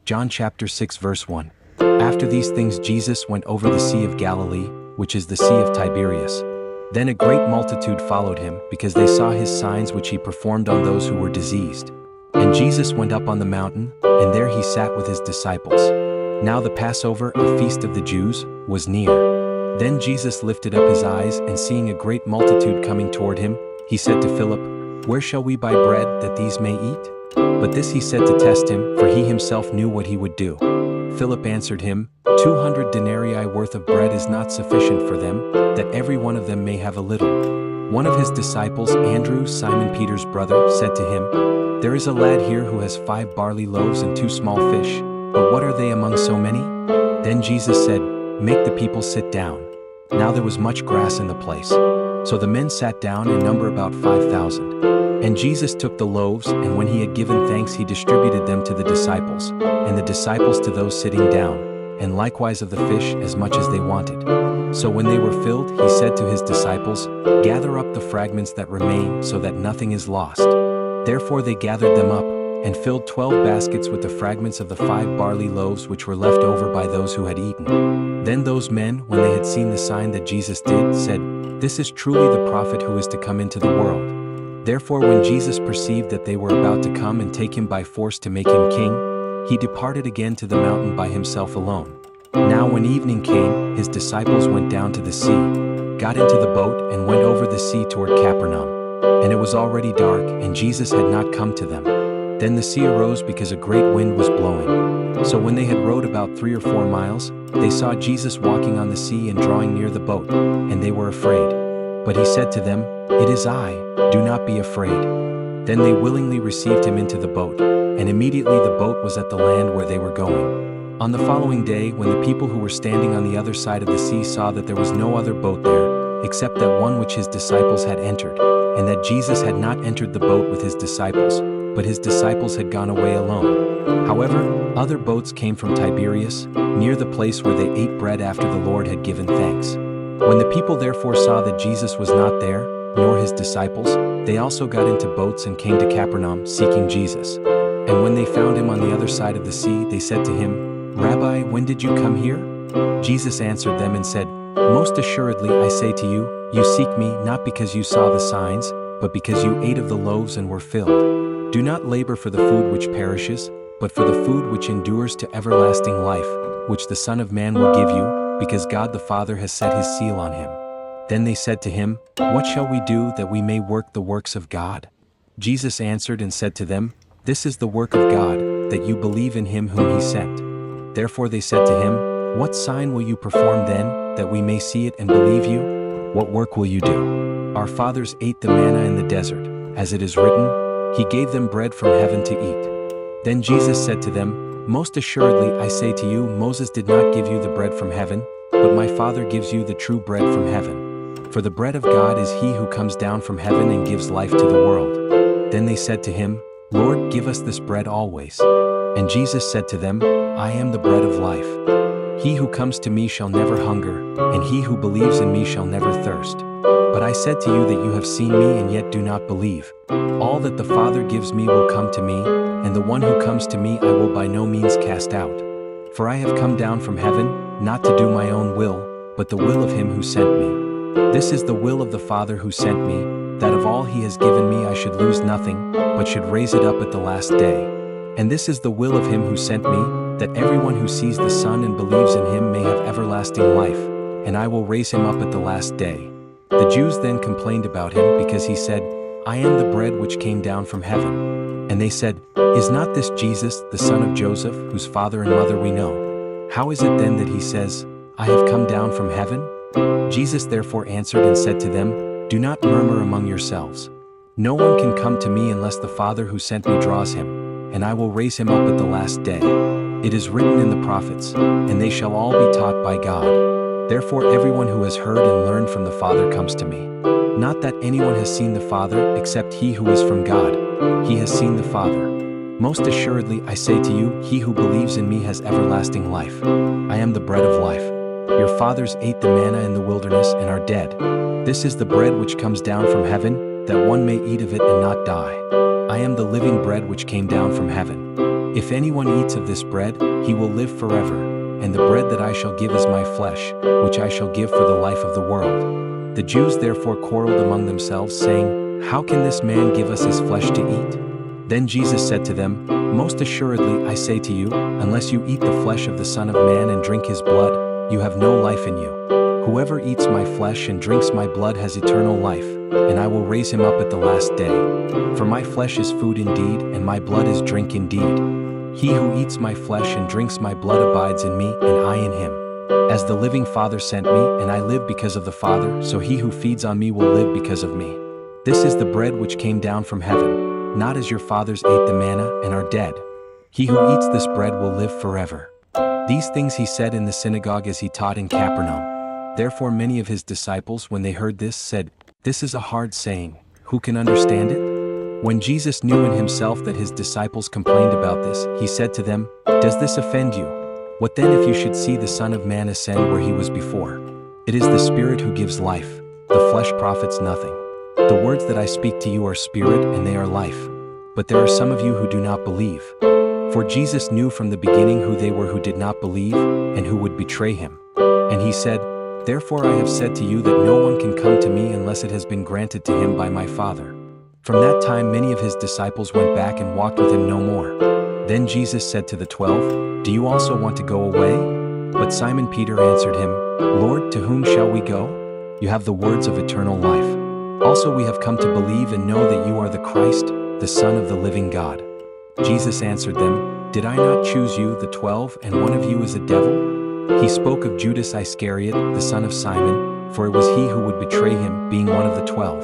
John chapter 6 verse 1. After these things Jesus went over the Sea of Galilee, which is the Sea of Tiberias. Then a great multitude followed him, because they saw his signs which he performed on those who were diseased. And Jesus went up on the mountain, and there he sat with his disciples. Now the Passover, a feast of the Jews, was near. Then Jesus lifted up his eyes, and seeing a great multitude coming toward him, he said to Philip, "Where shall we buy bread that these may eat?" But this he said to test him, for he himself knew what he would do. Philip answered him, 200 denarii worth of bread is not sufficient for them, that every one of them may have a little. One of his disciples, Andrew, Simon Peter's brother, said to him, "There is a lad here who has 5 barley loaves and 2 small fish, but what are they among so many?" Then Jesus said, "Make the people sit down." Now there was much grass in the place. So the men sat down in number about 5,000. And Jesus took the loaves, and when he had given thanks he distributed them to the disciples, and the disciples to those sitting down, and likewise of the fish as much as they wanted. So when they were filled, he said to his disciples, "Gather up the fragments that remain, so that nothing is lost." Therefore they gathered them up, and filled 12 baskets with the fragments of the 5 barley loaves which were left over by those who had eaten. Then those men, when they had seen the sign that Jesus did, said, "This is truly the prophet who is to come into the world." Therefore when Jesus perceived that they were about to come and take him by force to make him king, he departed again to the mountain by himself alone. Now when evening came, his disciples went down to the sea, got into the boat, and went over the sea toward Capernaum. And it was already dark, and Jesus had not come to them. Then the sea arose because a great wind was blowing. So when they had rowed about 3 or 4 miles, they saw Jesus walking on the sea and drawing near the boat, and they were afraid. But he said to them, "It is I, do not be afraid." Then they willingly received him into the boat, and immediately the boat was at the land where they were going. On the following day, when the people who were standing on the other side of the sea saw that there was no other boat there, except that one which his disciples had entered, and that Jesus had not entered the boat with his disciples, but his disciples had gone away alone. However, other boats came from Tiberias, near the place where they ate bread after the Lord had given thanks. When the people therefore saw that Jesus was not there, nor his disciples, they also got into boats and came to Capernaum, seeking Jesus. And when they found him on the other side of the sea, they said to him, "Rabbi, when did you come here?" Jesus answered them and said, "Most assuredly I say to you, you seek me not because you saw the signs, but because you ate of the loaves and were filled. Do not labor for the food which perishes, but for the food which endures to everlasting life, which the Son of Man will give you, because God the Father has set his seal on him." Then they said to him, "What shall we do that we may work the works of God?" Jesus answered and said to them, "This is the work of God, that you believe in him whom he sent." Therefore they said to him, "What sign will you perform then, that we may see it and believe you? What work will you do? Our fathers ate the manna in the desert, as it is written, he gave them bread from heaven to eat." Then Jesus said to them, "Most assuredly I say to you, Moses did not give you the bread from heaven, but my Father gives you the true bread from heaven. For the bread of God is he who comes down from heaven and gives life to the world." Then they said to him, "Lord, give us this bread always." And Jesus said to them, "I am the bread of life. He who comes to me shall never hunger, and he who believes in me shall never thirst. But I said to you that you have seen me and yet do not believe. All that the Father gives me will come to me, and the one who comes to me I will by no means cast out. For I have come down from heaven, not to do my own will, but the will of him who sent me. This is the will of the Father who sent me, that of all he has given me I should lose nothing, but should raise it up at the last day. And this is the will of him who sent me, that everyone who sees the Son and believes in him may have everlasting life, and I will raise him up at the last day." The Jews then complained about him because he said, "I am the bread which came down from heaven." And they said, "Is not this Jesus, the son of Joseph, whose father and mother we know? How is it then that he says, 'I have come down from heaven'?" Jesus therefore answered and said to them, "Do not murmur among yourselves. No one can come to me unless the Father who sent me draws him, and I will raise him up at the last day. It is written in the prophets, and they shall all be taught by God. Therefore everyone who has heard and learned from the Father comes to me. Not that anyone has seen the Father, except he who is from God. He has seen the Father. Most assuredly I say to you, he who believes in me has everlasting life. I am the bread of life. Your fathers ate the manna in the wilderness and are dead. This is the bread which comes down from heaven, that one may eat of it and not die. I am the living bread which came down from heaven. If anyone eats of this bread, he will live forever, and the bread that I shall give is my flesh, which I shall give for the life of the world." The Jews therefore quarreled among themselves, saying, "How can this man give us his flesh to eat?" Then Jesus said to them, "Most assuredly I say to you, unless you eat the flesh of the Son of Man and drink his blood, you have no life in you. Whoever eats my flesh and drinks my blood has eternal life, and I will raise him up at the last day. For my flesh is food indeed, and my blood is drink indeed. He who eats my flesh and drinks my blood abides in me, and I in him. As the living Father sent me, and I live because of the Father, so he who feeds on me will live because of me. This is the bread which came down from heaven, not as your fathers ate the manna and are dead. He who eats this bread will live forever." These things he said in the synagogue as he taught in Capernaum. Therefore many of his disciples, when they heard this, said, "This is a hard saying. Who can understand it?" When Jesus knew in himself that his disciples complained about this, he said to them, "Does this offend you? What then if you should see the Son of Man ascend where he was before? It is the Spirit who gives life. The flesh profits nothing. The words that I speak to you are spirit and they are life. But there are some of you who do not believe." For Jesus knew from the beginning who they were who did not believe, and who would betray him. And he said, "Therefore I have said to you that no one can come to me unless it has been granted to him by my Father." From that time many of his disciples went back and walked with him no more. Then Jesus said to the 12, "Do you also want to go away?" But Simon Peter answered him, "Lord, to whom shall we go? You have the words of eternal life. Also we have come to believe and know that you are the Christ, the Son of the living God." Jesus answered them, "Did I not choose you, the 12, and one of you is a devil?" He spoke of Judas Iscariot, the son of Simon, for it was he who would betray him, being one of the 12.